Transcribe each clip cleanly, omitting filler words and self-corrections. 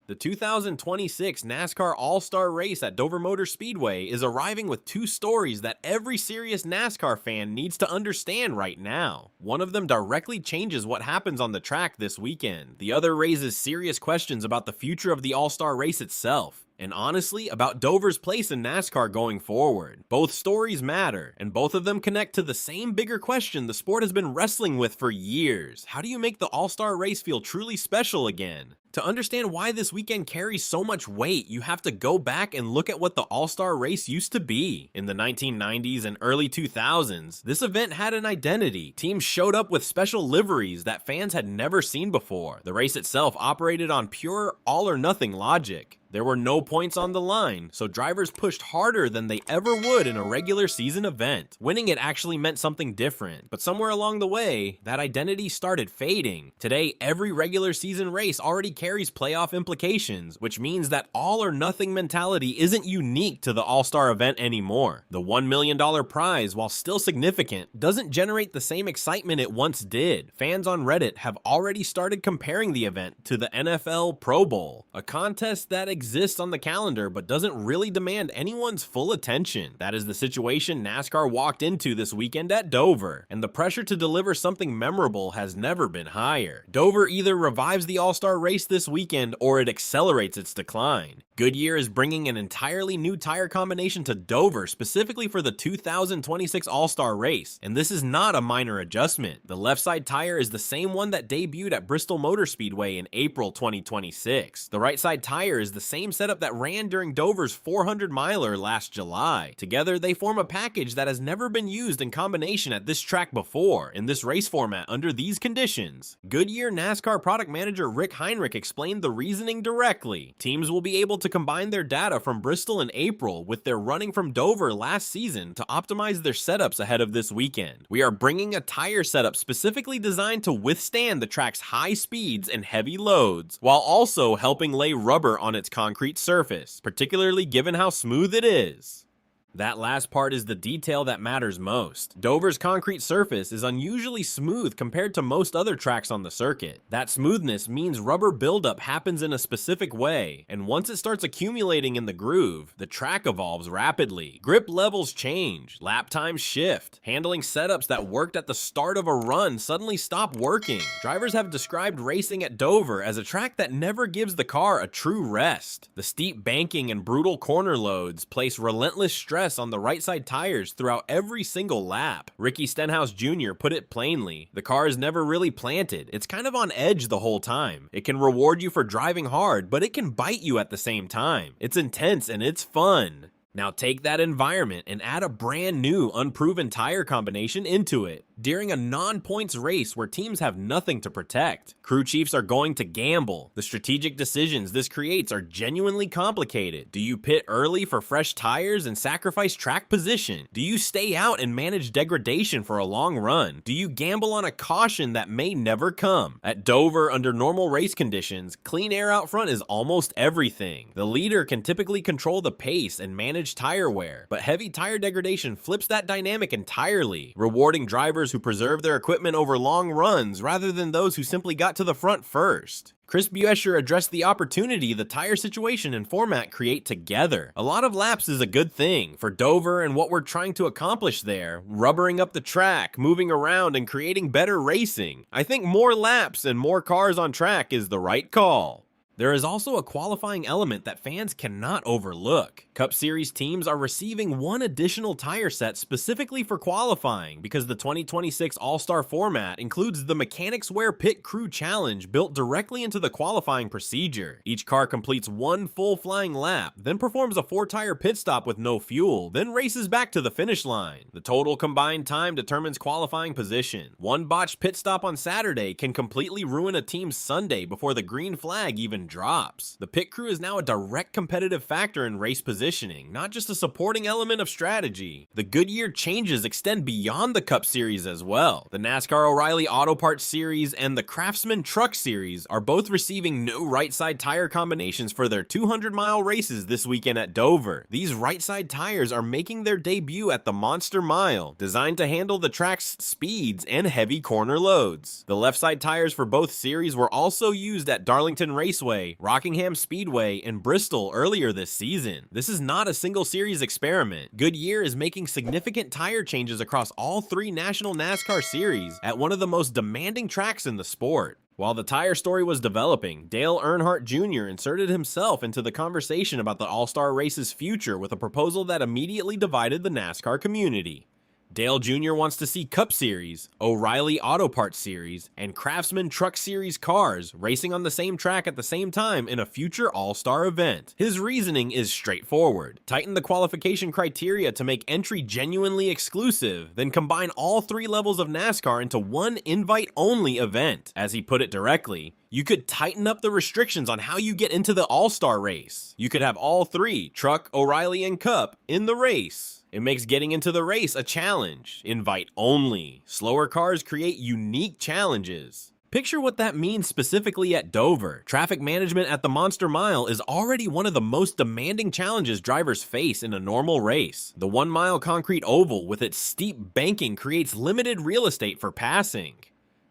The 2026 NASCAR All-Star Race at Dover Motor Speedway is arriving with two stories that every serious NASCAR fan needs to understand right now. One of them directly changes what happens on the track this weekend. The other raises serious questions about the future of the All-Star Race itself, and honestly, about Dover's place in NASCAR going forward. Both stories matter, and both of them connect to the same bigger question the sport has been wrestling with for years. How do you make the All-Star Race feel truly special again? To understand why this weekend carries so much weight, you have to go back and look at what the All-Star Race used to be. In the 1990s and early 2000s, this event had an identity. Teams showed up with special liveries that fans had never seen before. The race itself operated on pure all-or-nothing logic. There were no points on the line, so drivers pushed harder than they ever would in a regular season event. Winning it actually meant something different, but somewhere along the way, that identity started fading. Today, every regular season race already carries playoff implications, which means that all-or-nothing mentality isn't unique to the All-Star event anymore. The $1 million prize, while still significant, doesn't generate the same excitement it once did. Fans on Reddit have already started comparing the event to the NFL Pro Bowl, a contest that exists on the calendar but doesn't really demand anyone's full attention. That is the situation NASCAR walked into this weekend at Dover, and the pressure to deliver something memorable has never been higher. Dover either revives the All-Star Race this weekend or it accelerates its decline. Goodyear is bringing an entirely new tire combination to Dover specifically for the 2026 All-Star Race, and this is not a minor adjustment. The left side tire is the same one that debuted at Bristol Motor Speedway in April 2026. The right side tire is the same setup that ran during Dover's 400-miler last July. Together, they form a package that has never been used in combination at this track before, in this race format under these conditions. Goodyear NASCAR product manager Rick Heinrich explained the reasoning directly. Teams will be able to combine their data from Bristol in April with their running from Dover last season to optimize their setups ahead of this weekend. We are bringing a tire setup specifically designed to withstand the track's high speeds and heavy loads, while also helping lay rubber on its concrete surface, particularly given how smooth it is. That last part is the detail that matters most. Dover's concrete surface is unusually smooth compared to most other tracks on the circuit. That smoothness means rubber buildup happens in a specific way, and once it starts accumulating in the groove, the track evolves rapidly. Grip levels change, lap times shift. Handling setups that worked at the start of a run suddenly stop working. Drivers have described racing at Dover as a track that never gives the car a true rest. The steep banking and brutal corner loads place relentless stress on the right side tires throughout every single lap. Ricky Stenhouse Jr. put it plainly, the car is never really planted. It's kind of on edge the whole time. It can reward you for driving hard, but it can bite you at the same time. It's intense and it's fun. Now take that environment and add a brand new, unproven tire combination into it. During a non-points race where teams have nothing to protect, crew chiefs are going to gamble. The strategic decisions this creates are genuinely complicated. Do you pit early for fresh tires and sacrifice track position? Do you stay out and manage degradation for a long run? Do you gamble on a caution that may never come? At Dover, under normal race conditions, clean air out front is almost everything. The leader can typically control the pace and manage tire wear, but heavy tire degradation flips that dynamic entirely, rewarding drivers who preserve their equipment over long runs rather than those who simply got to the front first. Chris Buescher addressed the opportunity the tire situation and format create together. A lot of laps is a good thing for Dover and what we're trying to accomplish there, rubbering up the track, moving around, and creating better racing. I think more laps and more cars on track is the right call. There is also a qualifying element that fans cannot overlook. Cup Series teams are receiving one additional tire set specifically for qualifying because the 2026 All-Star format includes the Mechanics Wear Pit Crew Challenge built directly into the qualifying procedure. Each car completes one full flying lap, then performs a 4-tire pit stop with no fuel, then races back to the finish line. The total combined time determines qualifying position. One botched pit stop on Saturday can completely ruin a team's Sunday before the green flag even drops. The pit crew is now a direct competitive factor in race positioning, not just a supporting element of strategy. The Goodyear changes extend beyond the Cup Series as well. The NASCAR O'Reilly Auto Parts Series and the Craftsman Truck Series are both receiving new right side tire combinations for their 200-mile races this weekend at Dover. These right side tires are making their debut at the Monster Mile, designed to handle the track's speeds and heavy corner loads. The left side tires for both series were also used at Darlington Raceway Speedway, Rockingham Speedway, and Bristol earlier this season. This is not a single series experiment. Goodyear is making significant tire changes across all 3 national NASCAR series at one of the most demanding tracks in the sport. While the tire story was developing, Dale Earnhardt Jr. inserted himself into the conversation about the All-Star Race's future with a proposal that immediately divided the NASCAR community. Dale Jr. wants to see Cup Series, O'Reilly Auto Parts Series, and Craftsman Truck Series cars racing on the same track at the same time in a future All-Star event. His reasoning is straightforward. Tighten the qualification criteria to make entry genuinely exclusive, then combine all 3 levels of NASCAR into one invite-only event. As he put it directly, you could tighten up the restrictions on how you get into the All-Star Race. You could have all 3, Truck, O'Reilly, and Cup, in the race. It makes getting into the race a challenge. Invite only. Slower cars create unique challenges. Picture what that means specifically at Dover. Traffic management at the Monster Mile is already one of the most demanding challenges drivers face in a normal race. The 1-mile concrete oval with its steep banking creates limited real estate for passing.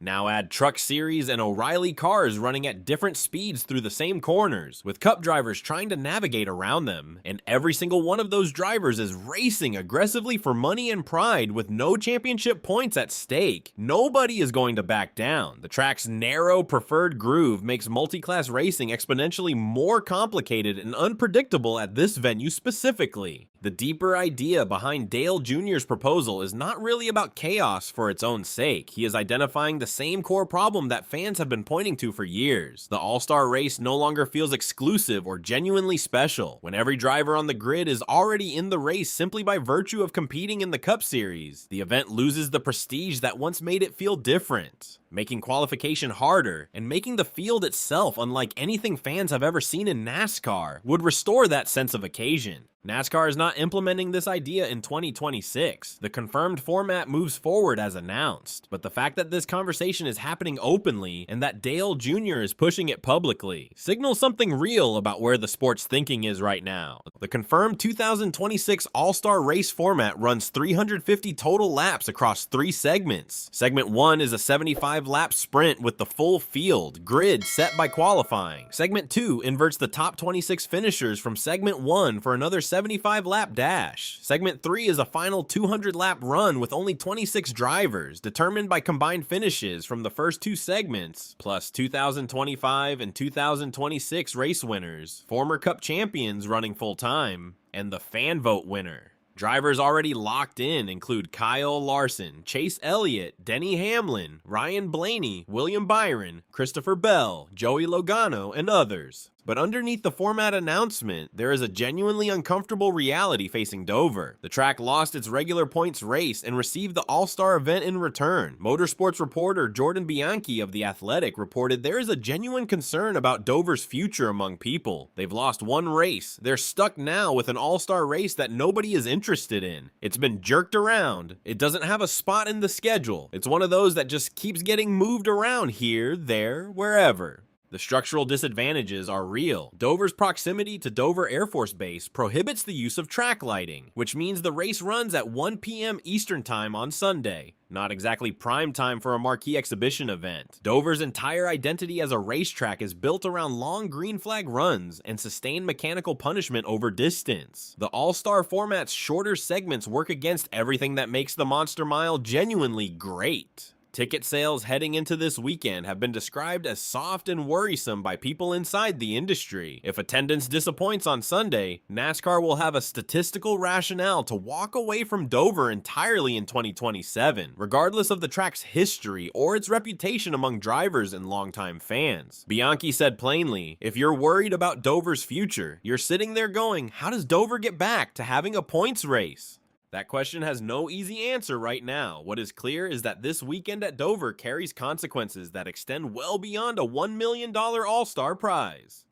Now add Truck Series and O'Reilly cars running at different speeds through the same corners, with Cup drivers trying to navigate around them, and every single one of those drivers is racing aggressively for money and pride with no championship points at stake. Nobody is going to back down. The track's narrow, preferred groove makes multi-class racing exponentially more complicated and unpredictable at this venue specifically. The deeper idea behind Dale Jr.'s proposal is not really about chaos for its own sake. He is identifying the same core problem that fans have been pointing to for years. The All-Star Race no longer feels exclusive or genuinely special, when every driver on the grid is already in the race simply by virtue of competing in the Cup Series. The event loses the prestige that once made it feel different, making qualification harder and making the field itself unlike anything fans have ever seen in NASCAR would restore that sense of occasion. NASCAR is not implementing this idea in 2026. The confirmed format moves forward as announced, but the fact that this conversation is happening openly and that Dale Jr. is pushing it publicly signals something real about where the sport's thinking is right now. The confirmed 2026 All-Star Race format runs 350 total laps across 3 segments. Segment 1 is a 75-lap sprint with the full field grid set by qualifying. Segment 2 inverts the top 26 finishers from Segment 1 for another 75-lap dash. Segment 3 is a final 200-lap run with only 26 drivers, determined by combined finishes from the first 2 segments, plus 2025 and 2026 race winners, former Cup champions running full-time, and the fan vote winner. Drivers already locked in include Kyle Larson, Chase Elliott, Denny Hamlin, Ryan Blaney, William Byron, Christopher Bell, Joey Logano, and others. But underneath the format announcement, there is a genuinely uncomfortable reality facing Dover. The track lost its regular points race and received the All-Star event in return. Motorsports reporter Jordan Bianchi of The Athletic reported there is a genuine concern about Dover's future among people. They've lost 1 race. They're stuck now with an All-Star race that nobody is interested in. It's been jerked around. It doesn't have a spot in the schedule. It's one of those that just keeps getting moved around here, there, wherever. The structural disadvantages are real. Dover's proximity to Dover Air Force Base prohibits the use of track lighting, which means the race runs at 1 p.m. Eastern Time on Sunday. Not exactly prime time for a marquee exhibition event. Dover's entire identity as a racetrack is built around long green flag runs and sustained mechanical punishment over distance. The All-Star format's shorter segments work against everything that makes the Monster Mile genuinely great. Ticket sales heading into this weekend have been described as soft and worrisome by people inside the industry. If attendance disappoints on Sunday, NASCAR will have a statistical rationale to walk away from Dover entirely in 2027, regardless of the track's history or its reputation among drivers and longtime fans. Bianchi said plainly, if you're worried about Dover's future, you're sitting there going, how does Dover get back to having a points race? That question has no easy answer right now. What is clear is that this weekend at Dover carries consequences that extend well beyond a $1 million All-Star prize.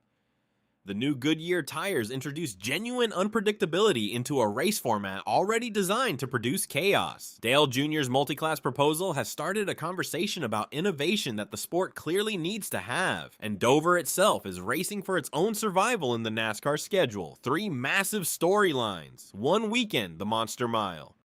The new Goodyear tires introduce genuine unpredictability into a race format already designed to produce chaos. Dale Jr.'s multiclass proposal has started a conversation about innovation that the sport clearly needs to have, and Dover itself is racing for its own survival in the NASCAR schedule. 3 massive storylines, 1 weekend, the Monster Mile.